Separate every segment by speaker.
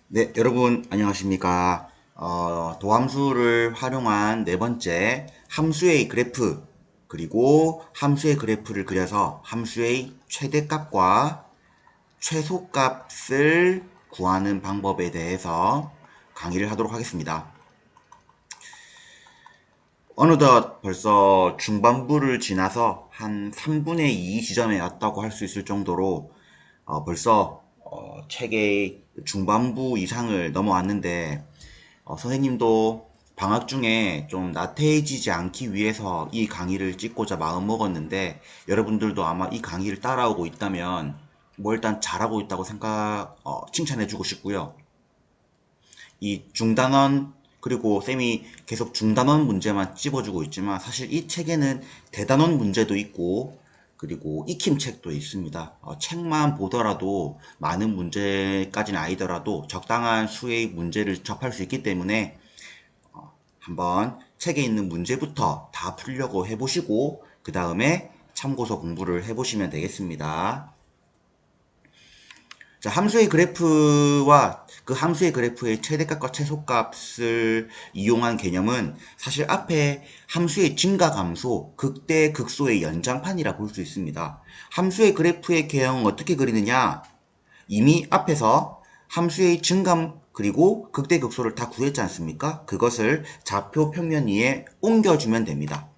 Speaker 1: 네, 여러분 안녕하십니까? 도함수를 활용한 네 번째 함수의 그래프 그리고 함수의 그래프를 그려서 함수의 최대값과 최소값을 구하는 방법에 대해서 강의를 하도록 하겠습니다. 어느덧 벌써 중반부를 지나서 한 3분의 2 지점에 왔다고 할 수 있을 정도로 벌써 책의 중반부 이상을 넘어왔는데 선생님도 방학 중에 좀 나태해지지 않기 위해서 이 강의를 찍고자 마음먹었는데 여러분들도 아마 이 강의를 따라오고 있다면 뭐 일단 잘하고 있다고 칭찬해주고 싶고요. 이 중단원 그리고 쌤이 계속 중단원 문제만 찝어주고 있지만 사실 이 책에는 대단원 문제도 있고 그리고 익힘책도 있습니다. 책만 보더라도 많은 문제까지는 아니더라도 적당한 수의 문제를 접할 수 있기 때문에 한번 책에 있는 문제부터 다 풀려고 해보시고 그 다음에 참고서 공부를 해보시면 되겠습니다. 자, 함수의 그래프와 그 함수의 그래프의 최대값과 최소값을 이용한 개념은 사실 앞에 함수의 증가 감소, 극대 극소의 연장판이라 볼 수 있습니다. 함수의 그래프의 개형은 어떻게 그리느냐? 이미 앞에서 함수의 증감 그리고 극대 극소를 다 구했지 않습니까? 그것을 좌표 평면 위에 옮겨주면 됩니다.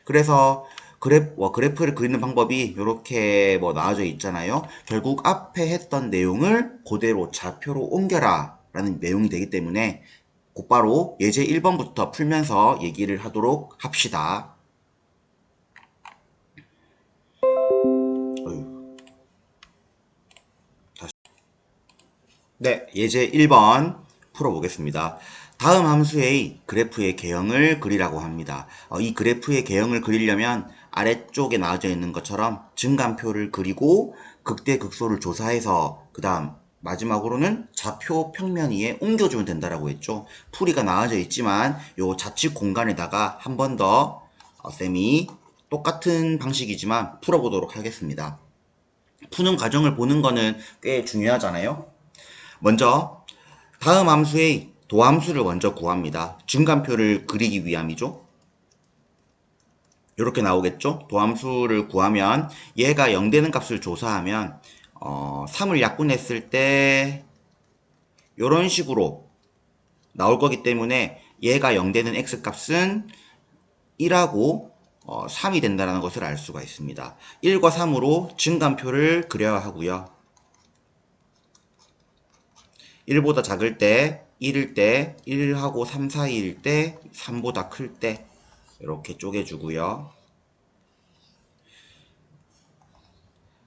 Speaker 1: 그래서 그래프를 그리는 방법이 이렇게 나와져 있잖아요. 결국 앞에 했던 내용을 그대로 좌표로 옮겨라 라는 내용이 되기 때문에 곧바로 예제 1번부터 풀면서 얘기를 하도록 합시다. 네, 예제 1번 풀어보겠습니다. 다음 함수의 그래프의 개형을 그리라고 합니다. 이 그래프의 개형을 그리려면 아래쪽에 나와져 있는 것처럼 증감표를 그리고 극대극소를 조사해서 그 다음 마지막으로는 좌표 평면 위에 옮겨주면 된다라고 했죠. 풀이가 나와져 있지만 요 좌측 공간에다가 한 번 더 쌤이 똑같은 방식이지만 풀어보도록 하겠습니다. 푸는 과정을 보는 거는 꽤 중요하잖아요. 먼저 다음 함수의 도함수를 먼저 구합니다. 증감표를 그리기 위함이죠. 이렇게 나오겠죠. 도함수를 구하면 얘가 0 되는 값을 조사하면 3을 약분했을 때 이런 식으로 나올 거기 때문에 얘가 0 되는 x값은 1하고 3이 된다는 것을 알 수가 있습니다. 1과 3으로 증감표를 그려야 하고요. 1보다 작을 때, 1일 때, 1하고 3 사이일 때, 3보다 클 때 이렇게 쪼개주고요.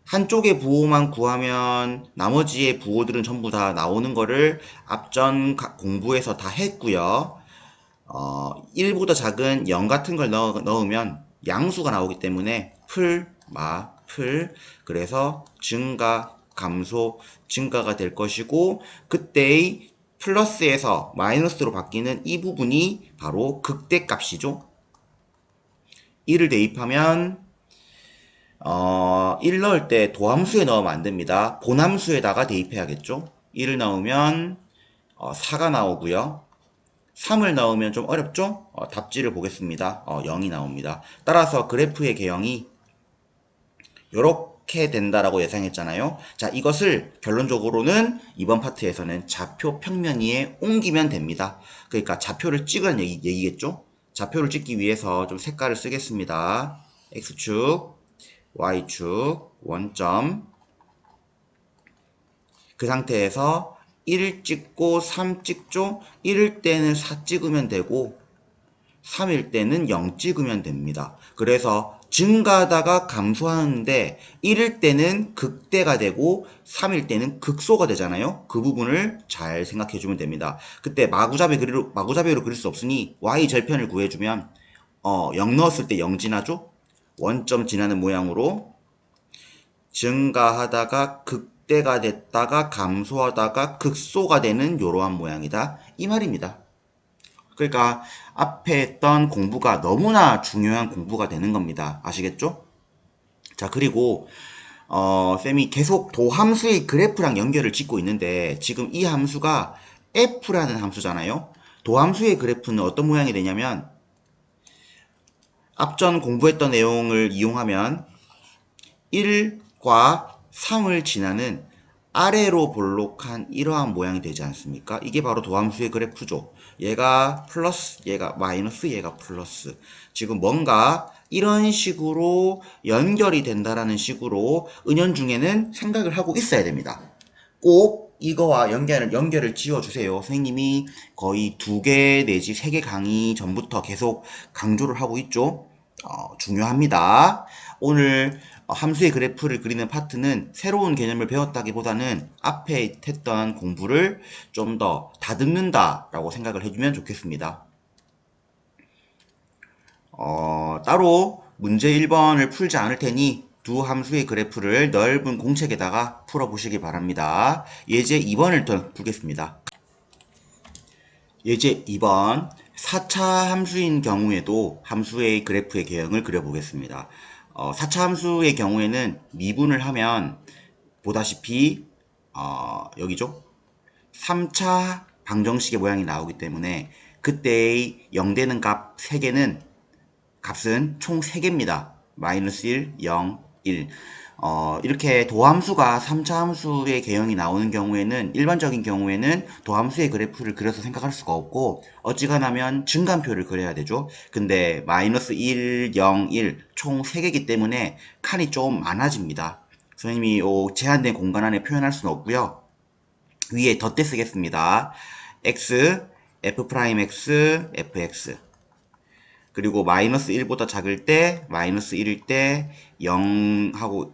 Speaker 1: 한쪽의 부호만 구하면 나머지의 부호들은 전부 다 나오는 거를 앞전 공부에서 다 했고요. 1보다 작은 0 같은 걸 넣으면 양수가 나오기 때문에 풀 그래서 증가 감소 증가가 될 것이고 그때의 플러스에서 마이너스로 바뀌는 이 부분이 바로 극대값이죠. 1을 대입하면 1 넣을 때 도함수에 넣으면 안 됩니다. 본함수에다가 대입해야겠죠. 1을 넣으면 4가 나오고요. 3을 넣으면 좀 어렵죠? 답지를 보겠습니다. 0이 나옵니다. 따라서 그래프의 개형이 이렇게 된다라고 예상했잖아요. 자, 이것을 결론적으로는 이번 파트에서는 좌표 평면 위에 옮기면 됩니다. 그러니까 좌표를 찍으라는 얘기겠죠? 좌표를 찍기 위해서 좀 색깔을 쓰겠습니다. X축, Y축, 원점. 그 상태에서 1 찍고 3 찍죠? 1일 때는 4 찍으면 되고 3일 때는 0 찍으면 됩니다. 그래서 증가하다가 감소하는데 1일 때는 극대가 되고 3일 때는 극소가 되잖아요. 그 부분을 잘 생각해 주면 됩니다. 그때 마구잡이로 그릴 수 없으니 y절편을 구해주면 0 넣었을 때 0 지나죠? 원점 지나는 모양으로 증가하다가 극대가 됐다가 감소하다가 극소가 되는 이러한 모양이다. 이 말입니다. 그러니까 앞에 했던 공부가 너무나 중요한 공부가 되는 겁니다. 아시겠죠? 자, 그리고 쌤이 계속 도함수의 그래프랑 연결을 짓고 있는데 지금 이 함수가 f라는 함수잖아요. 도함수의 그래프는 어떤 모양이 되냐면 앞전 공부했던 내용을 이용하면 1과 3을 지나는 아래로 볼록한 이러한 모양이 되지 않습니까? 이게 바로 도함수의 그래프죠. 얘가 플러스, 얘가 마이너스, 얘가 플러스. 지금 뭔가 이런 식으로 연결이 된다라는 식으로 은연중에는 생각을 하고 있어야 됩니다. 꼭 이거와 연결을 지어주세요. 선생님이 거의 2개 내지 3개 강의 전부터 계속 강조를 하고 있죠. 중요합니다. 오늘 함수의 그래프를 그리는 파트는 새로운 개념을 배웠다기보다는 앞에 했던 공부를 좀 더 다듬는다 라고 생각을 해주면 좋겠습니다. 따로 문제 1번을 풀지 않을 테니 두 함수의 그래프를 넓은 공책에다가 풀어보시기 바랍니다. 예제 2번을 더 풀겠습니다. 예제 2번 4차 함수인 경우에도 함수의 그래프의 개형을 그려보겠습니다. 4차 함수의 경우에는 미분을 하면 보다시피 여기죠. 3차 방정식의 모양이 나오기 때문에 그때의 0되는 값 3개는 값은 총 3개입니다. 마이너스 1, 0, 1. 이렇게 도함수가 3차 함수의 개형이 나오는 경우에는 일반적인 경우에는 도함수의 그래프를 그려서 생각할 수가 없고 어지간하면 증간표를 그려야 되죠. 근데 마이너스 1, 0, 1 총 3개이기 때문에 칸이 좀 많아집니다. 선생님이 제한된 공간 안에 표현할 수는 없고요. 위에 덧대 쓰겠습니다. x, f'x, fx 그리고 마이너스 1보다 작을 때, 마이너스 1일 때, 0하고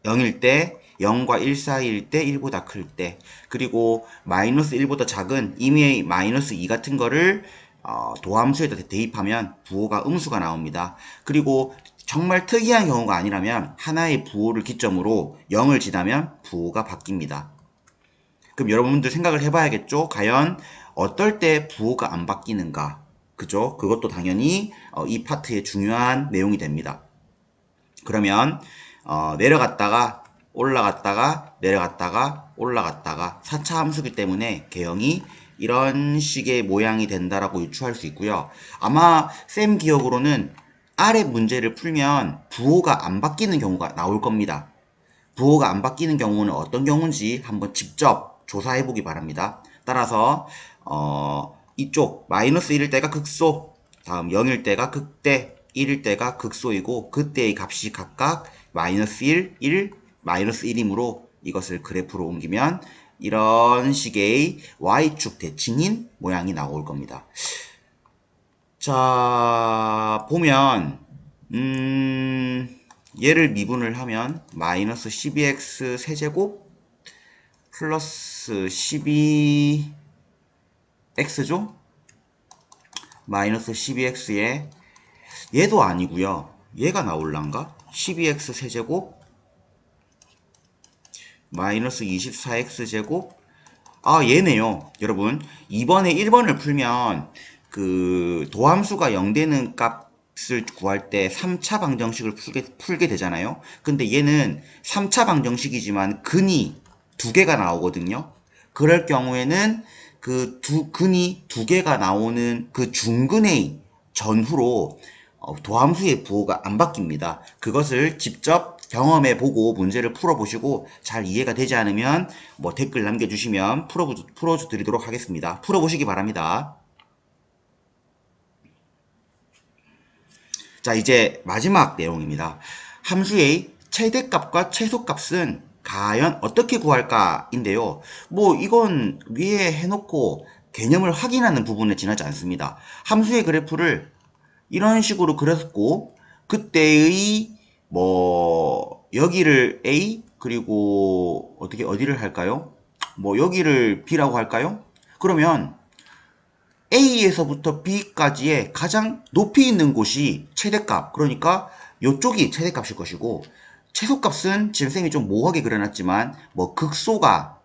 Speaker 1: 0일 때, 0과 1 사이일 때, 1보다 클 때, 그리고 마이너스 1보다 작은 이미 마이너스 2 같은 거를 도함수에다 대입하면 부호가 음수가 나옵니다. 그리고 정말 특이한 경우가 아니라면 하나의 부호를 기점으로 0을 지나면 부호가 바뀝니다. 그럼 여러분들 생각을 해봐야겠죠? 과연 어떨 때 부호가 안 바뀌는가? 그죠? 그것도 당연히 이 파트의 중요한 내용이 됩니다. 그러면 내려갔다가 올라갔다가 내려갔다가 올라갔다가 4차 함수기 때문에 개형이 이런 식의 모양이 된다라고 유추할 수 있고요. 아마 쌤 기억으로는 아래 문제를 풀면 부호가 안 바뀌는 경우가 나올 겁니다. 부호가 안 바뀌는 경우는 어떤 경우인지 한번 직접 조사해 보기 바랍니다. 따라서 이쪽 마이너스 1일 때가 극소, 다음 0일 때가 극대, 1일 때가 극소이고 그때의 값이 각각 마이너스 1, 1, 마이너스 1이므로 이것을 그래프로 옮기면 이런 식의 y축 대칭인 모양이 나올 겁니다. 자, 보면 얘를 미분을 하면 마이너스 12x 세제곱 플러스 12x죠? 마이너스 12x에 얘도 아니고요. 얘가 나올란가? 12x 세제곱 마이너스 24x제곱 얘네요. 여러분 이번에 1번을 풀면 그 도함수가 0되는 값을 구할 때 3차 방정식을 풀게 되잖아요. 근데 얘는 3차 방정식이지만 근이 2개가 나오거든요. 그럴 경우에는 그 근이 2개가 나오는 그 중근의 전후로 도함수의 부호가 안 바뀝니다. 그것을 직접 경험해 보고 문제를 풀어보시고 잘 이해가 되지 않으면 뭐 댓글 남겨주시면 풀어드리도록 하겠습니다. 풀어보시기 바랍니다. 자, 이제 마지막 내용입니다. 함수의 최대값과 최소값은 과연 어떻게 구할까? 인데요. 뭐 이건 위에 해놓고 개념을 확인하는 부분에 지나지 않습니다. 함수의 그래프를 이런 식으로 그렸고 그때의 뭐 여기를 A 그리고 어디를 할까요? 뭐 여기를 B라고 할까요? 그러면 A에서부터 B까지의 가장 높이 있는 곳이 최대값, 그러니까 이쪽이 최대값일 것이고 최소값은 지금 쌤이 좀 모호하게 그려놨지만 뭐 극소가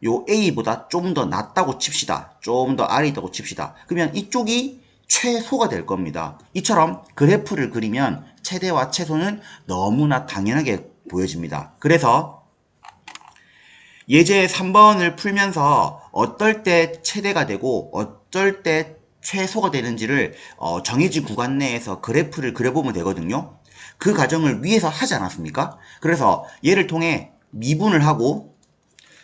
Speaker 1: 요 A보다 좀 더 낮다고 칩시다. 좀 더 아래 있다고 칩시다. 그러면 이쪽이 최소가 될 겁니다. 이처럼 그래프를 그리면 최대와 최소는 너무나 당연하게 보여집니다. 그래서 예제 3번을 풀면서 어떨 때 최대가 되고 어떨 때 최소가 되는지를 정해진 구간 내에서 그래프를 그려보면 되거든요. 그 과정을 위에서 하지 않았습니까? 그래서 얘를 통해 미분을 하고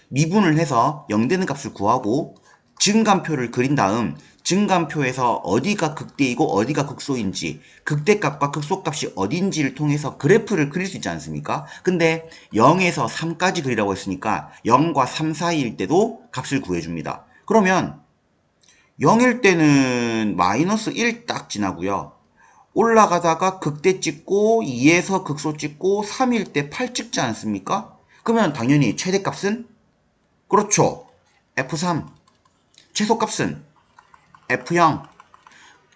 Speaker 1: 미분을 해서 0되는 값을 구하고 증감표를 그린 다음 증감표에서 어디가 극대이고 어디가 극소인지 극대값과 극소값이 어딘지를 통해서 그래프를 그릴 수 있지 않습니까? 근데 0에서 3까지 그리라고 했으니까 0과 3 사이일 때도 값을 구해줍니다. 그러면 0일 때는 마이너스 1 딱 지나고요. 올라가다가 극대 찍고 2에서 극소 찍고 3일 때 8 찍지 않습니까? 그러면 당연히 최대값은 그렇죠. F3. 최소값은 F0.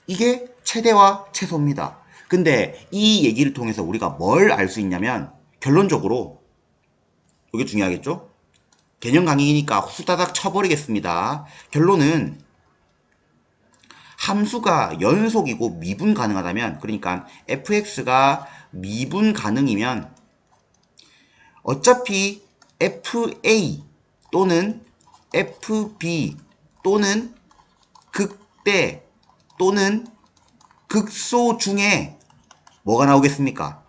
Speaker 1: 이게 최대와 최소입니다. 근데 이 얘기를 통해서 우리가 뭘 알 수 있냐면 결론적으로 이게 중요하겠죠? 개념 강의니까 후다닥 쳐버리겠습니다. 결론은 함수가 연속이고 미분 가능하다면 그러니까 fx가 미분 가능이면 어차피 fa 또는 fb 또는 극대 또는 극소 중에 뭐가 나오겠습니까?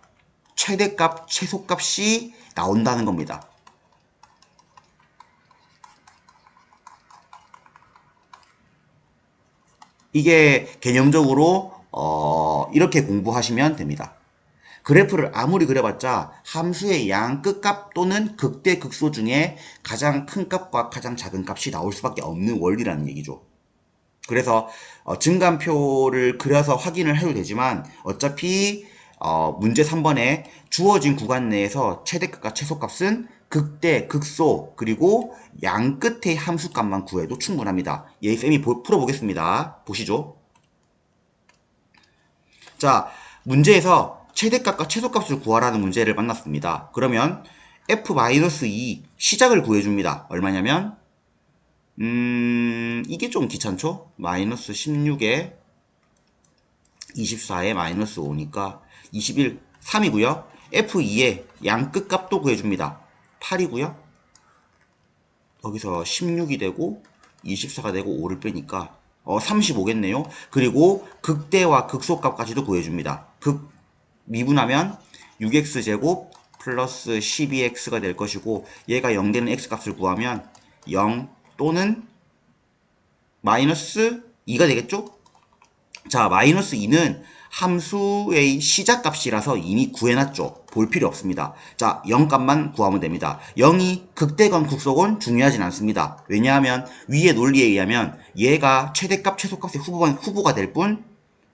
Speaker 1: 최대값, 최소값이 나온다는 겁니다. 이게 개념적으로 이렇게 공부하시면 됩니다. 그래프를 아무리 그려봤자 함수의 양 끝값 또는 극대 극소 중에 가장 큰 값과 가장 작은 값이 나올 수밖에 없는 원리라는 얘기죠. 그래서 증감표를 그려서 확인을 해도 되지만 어차피 문제 3번에 주어진 구간 내에서 최대값과 최소값은 극대, 극소, 그리고 양 끝의 함수값만 구해도 충분합니다. 예, 쌤이 풀어보겠습니다. 보시죠. 자, 문제에서 최대값과 최소값을 구하라는 문제를 만났습니다. 그러면 f-2 시작을 구해줍니다. 얼마냐면 이게 좀 귀찮죠? 마이너스 16에 24에 마이너스 5니까 21, 3이고요. F2에 양 끝값도 구해줍니다. 8이고요. 거기서 16이 되고 24가 되고 5를 빼니까 35겠네요. 그리고 극대와 극소값까지도 구해줍니다. 미분하면 6x제곱 플러스 12x가 될 것이고 얘가 0 되는 x값을 구하면 0 또는 마이너스 2가 되겠죠? 자, 마이너스 2는 함수의 시작값이라서 이미 구해놨죠. 볼 필요 없습니다. 자, 0값만 구하면 됩니다. 0이 극대건 극소건 중요하진 않습니다. 왜냐하면 위의 논리에 의하면 얘가 최대값, 최소값의 후보가 될 뿐,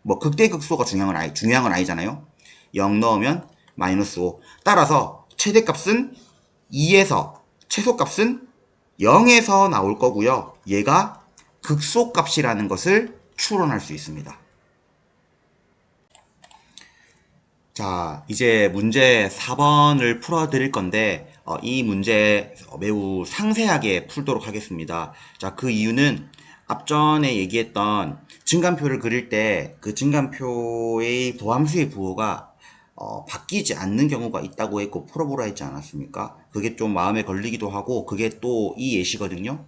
Speaker 1: 뭐 극대 극소가 중요한 건 아니잖아요. 0 넣으면 마이너스 5. 따라서 최대값은 2에서 최소값은 0에서 나올 거고요. 얘가 극소값이라는 것을 추론할 수 있습니다. 자, 이제 문제 4번을 풀어드릴 건데 이 문제 매우 상세하게 풀도록 하겠습니다. 자, 그 이유는 앞전에 얘기했던 증감표를 그릴 때 그 증감표의 도함수의 부호가 바뀌지 않는 경우가 있다고 했고 풀어보라 했지 않았습니까? 그게 좀 마음에 걸리기도 하고 그게 또 이 예시거든요.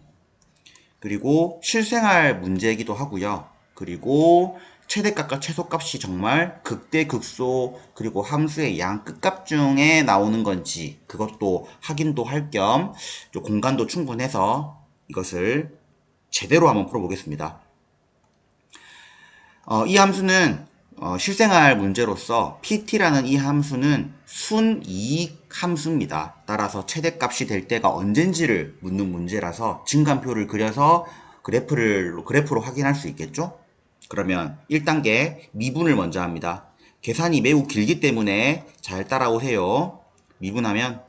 Speaker 1: 그리고 실생활 문제이기도 하고요. 그리고 최대값과 최소값이 정말 극대 극소 그리고 함수의 양 끝값 중에 나오는 건지 그것도 확인도 할 겸 공간도 충분해서 이것을 제대로 한번 풀어보겠습니다. 이 함수는 실생활 문제로서 pt라는 이 함수는 순이익 함수입니다. 따라서 최대값이 될 때가 언젠지를 묻는 문제라서 증감표를 그려서 그래프로 확인할 수 있겠죠? 그러면 1단계 미분을 먼저 합니다. 계산이 매우 길기 때문에 잘 따라오세요. 미분하면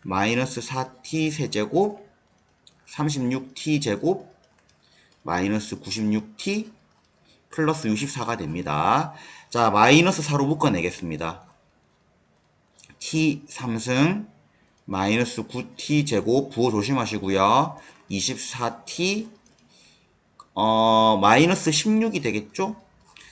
Speaker 1: 마이너스 4t 세제곱 36t 제곱 마이너스 96t 플러스 64가 됩니다. 자, 마이너스 4로 묶어내겠습니다. t 3승 마이너스 9t 제곱 부호 조심하시고요. 24t 마이너스 16이 되겠죠?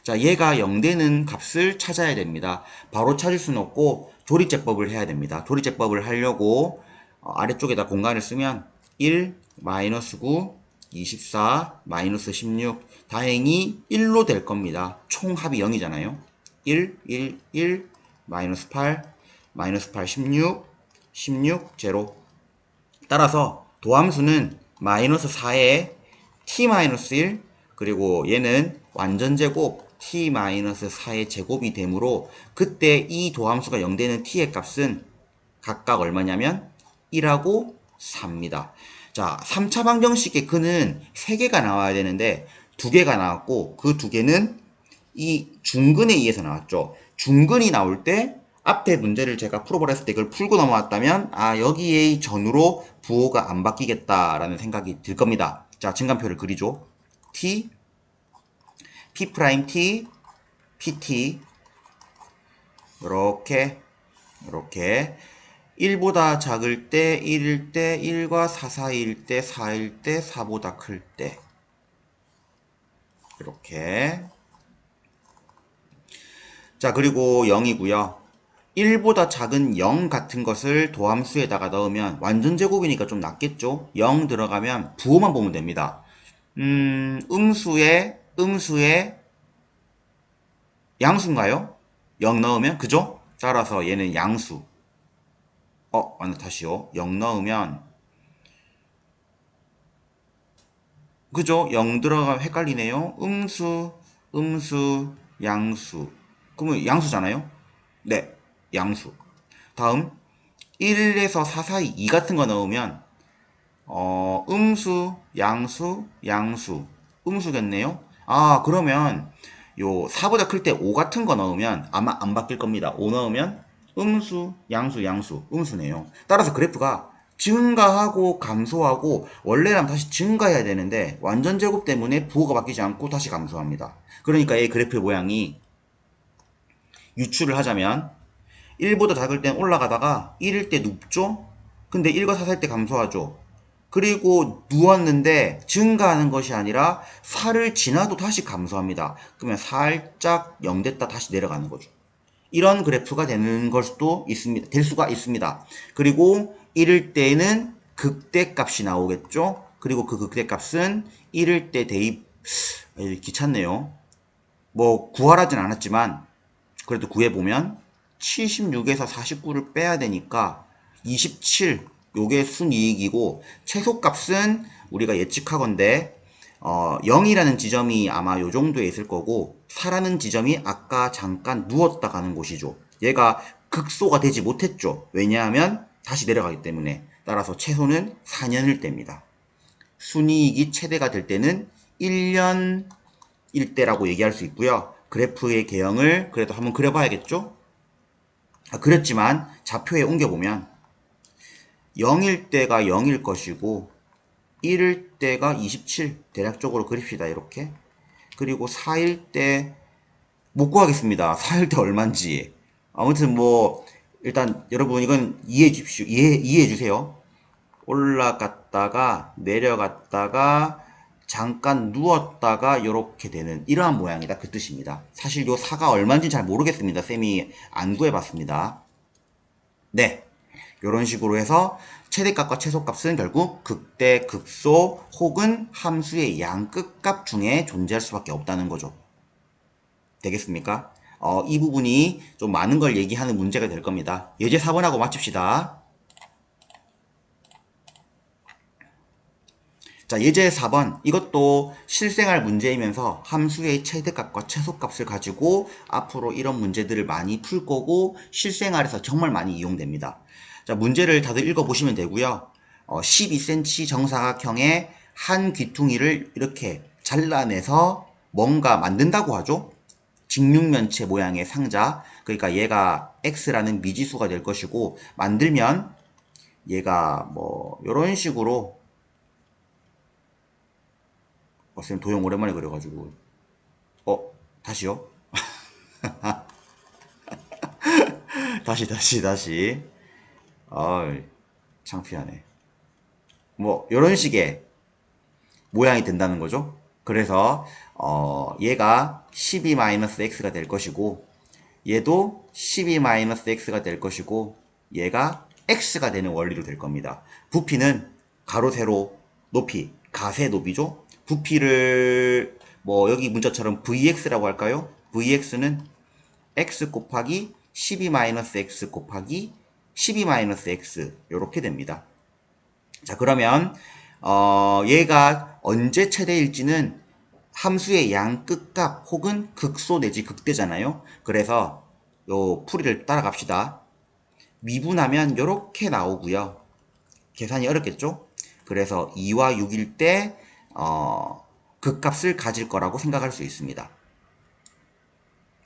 Speaker 1: 자, 얘가 0 되는 값을 찾아야 됩니다. 바로 찾을 수는 없고 조리제법을 해야 됩니다. 조리제법을 하려고 아래쪽에다 공간을 쓰면 1, 마이너스 9, 24, 마이너스 16. 다행히 1로 될 겁니다. 총 합이 0이잖아요. 1, 1, 1, 마이너스 8, 마이너스 8, 16, 16, 제로. 따라서 도함수는 마이너스 4에 t-1, 그리고 얘는 완전제곱 t-4의 제곱이 되므로 그때 이 도함수가 0되는 t의 값은 각각 얼마냐면 1하고 4입니다. 자, 3차 방정식의 근은 3개가 나와야 되는데 2개가 나왔고 그 2개는 이 중근에 의해서 나왔죠. 중근이 나올 때 앞에 문제를 제가 풀어버렸을 때 그걸 풀고 넘어왔다면 아 여기에 전후로 부호가 안 바뀌겠다라는 생각이 들 겁니다. 자, 증간표를 그리죠. t, p't, pt 이렇게 1보다 작을 때 1일 때 1과 4 사이일 때 4일 때 4보다 클 때 이렇게. 자, 그리고 0이고요. 1보다 작은 0 같은 것을 도함수에다가 넣으면 완전 제곱이니까 좀 낫겠죠? 0 들어가면 부호만 보면 됩니다. 음수에 양수인가요? 0 넣으면 그죠? 따라서 얘는 양수. 아니 다시요. 0 넣으면 그죠? 0 들어가면 헷갈리네요. 음수, 양수. 그러면 양수잖아요? 네, 양수. 다음 1에서 4 사이 2 같은 거 넣으면 양수, 음수겠네요. 아, 그러면 요 4보다 클 때 5 같은 거 넣으면 아마 안 바뀔 겁니다. 5 넣으면 양수, 음수네요. 따라서 그래프가 증가하고 감소하고 원래라면 다시 증가해야 되는데 완전 제곱 때문에 부호가 바뀌지 않고 다시 감소합니다. 그러니까 이 그래프의 모양이 유추를 하자면 1보다 작을 땐 올라가다가 1일 때 눕죠? 근데 1과 4살 때 감소하죠? 그리고 누웠는데 증가하는 것이 아니라 4를 지나도 다시 감소합니다. 그러면 살짝 0 됐다 다시 내려가는 거죠. 이런 그래프가 되는 걸 수도 있습니다. 될 수가 있습니다. 그리고 1일 때는 극대값이 나오겠죠? 그리고 그 극대값은 1일 때 대입, 귀찮네요. 뭐 구하라진 않았지만 그래도 구해보면 76에서 49를 빼야 되니까 27, 요게 순이익이고 최소값은 우리가 예측하건대 0이라는 지점이 아마 요 정도에 있을 거고 4라는 지점이 아까 잠깐 누웠다 가는 곳이죠. 얘가 극소가 되지 못했죠. 왜냐하면 다시 내려가기 때문에. 따라서 최소는 4년일 때입니다. 순이익이 최대가 될 때는 1년일 때라고 얘기할 수 있고요. 그래프의 개형을 그래도 한번 그려봐야겠죠? 그랬지만 좌표에 옮겨보면 0일 때가 0일 것이고 1일 때가 27 대략적으로 그립시다. 이렇게. 그리고 4일 때 못 구하겠습니다. 4일 때 얼만지. 아무튼 뭐 일단 여러분 이건 이해해 주십시오. 이해해 주세요. 올라갔다가 내려갔다가 잠깐 누웠다가 이렇게 되는 이러한 모양이다. 그 뜻입니다. 사실 요 4가 얼마인지 잘 모르겠습니다. 쌤이 안 구해봤습니다. 네, 이런 식으로 해서 최대값과 최소값은 결국 극대, 극소 혹은 함수의 양끝값 중에 존재할 수밖에 없다는 거죠. 되겠습니까? 이 부분이 좀 많은 걸 얘기하는 문제가 될 겁니다. 예제 4번하고 마칩시다. 자, 예제 4번. 이것도 실생활 문제이면서 함수의 최대값과 최소값을 가지고 앞으로 이런 문제들을 많이 풀 거고 실생활에서 정말 많이 이용됩니다. 자, 문제를 다들 읽어보시면 되고요. 12cm 정사각형의 한 귀퉁이를 이렇게 잘라내서 뭔가 만든다고 하죠. 직육면체 모양의 상자. 그러니까 얘가 x라는 미지수가 될 것이고 만들면 얘가 뭐 이런 식으로 쌤 도형 오랜만에 그려가지고 다시요? 다시 어이 창피하네. 뭐 이런 식의 모양이 된다는 거죠. 그래서 얘가 12-x가 될 것이고 얘도 12-x가 될 것이고 얘가 x가 되는 원리로 될 겁니다. 부피는 가로 세로 높이 가세 높이죠. 부피를 뭐 여기 문자처럼 vx라고 할까요? vx는 x 곱하기 12-x 곱하기 12-x 이렇게 됩니다. 자, 그러면 얘가 언제 최대일지는 함수의 양 끝값 혹은 극소 내지 극대잖아요. 그래서 요 풀이를 따라갑시다. 미분하면 이렇게 나오고요. 계산이 어렵겠죠? 그래서 2와 6일 때 극값을 가질 거라고 생각할 수 있습니다.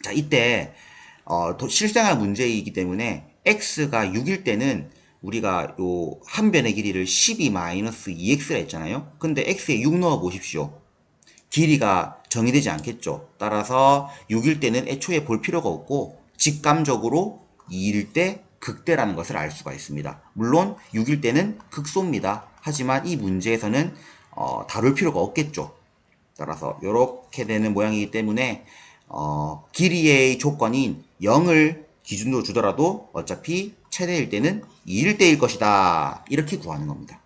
Speaker 1: 자, 이때 실생활 문제이기 때문에 x가 6일 때는 우리가 요 한 변의 길이를 12-2x라 했잖아요. 근데 x에 6 넣어 보십시오. 길이가 정의되지 않겠죠. 따라서 6일 때는 애초에 볼 필요가 없고 직감적으로 2일 때 극대라는 것을 알 수가 있습니다. 물론 6일 때는 극소입니다. 하지만 이 문제에서는 다룰 필요가 없겠죠. 따라서 이렇게 되는 모양이기 때문에 길이의 조건인 0을 기준으로 주더라도 어차피 최대일 때는 2일 때일 것이다. 이렇게 구하는 겁니다.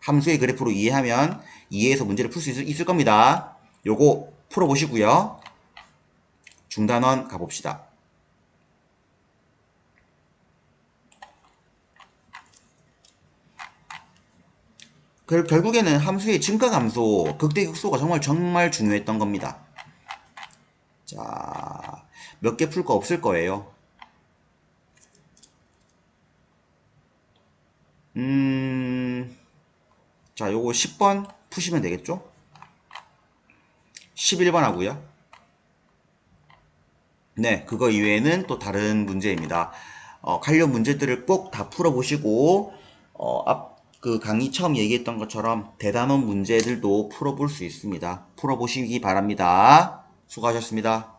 Speaker 1: 함수의 그래프로 이해하면 이해해서 문제를 풀 수 있을 겁니다. 요거 풀어보시고요. 중단원 가봅시다. 결국에는 함수의 증가감소, 극대극소가 정말 중요했던 겁니다. 자, 몇 개 풀 거 없을 거예요. 자, 요거 10번 푸시면 되겠죠? 11번 하고요. 네, 그거 이외에는 또 다른 문제입니다. 관련 문제들을 꼭 다 풀어보시고, 그 강의 처음 얘기했던 것처럼 대단원 문제들도 풀어볼 수 있습니다. 풀어보시기 바랍니다. 수고하셨습니다.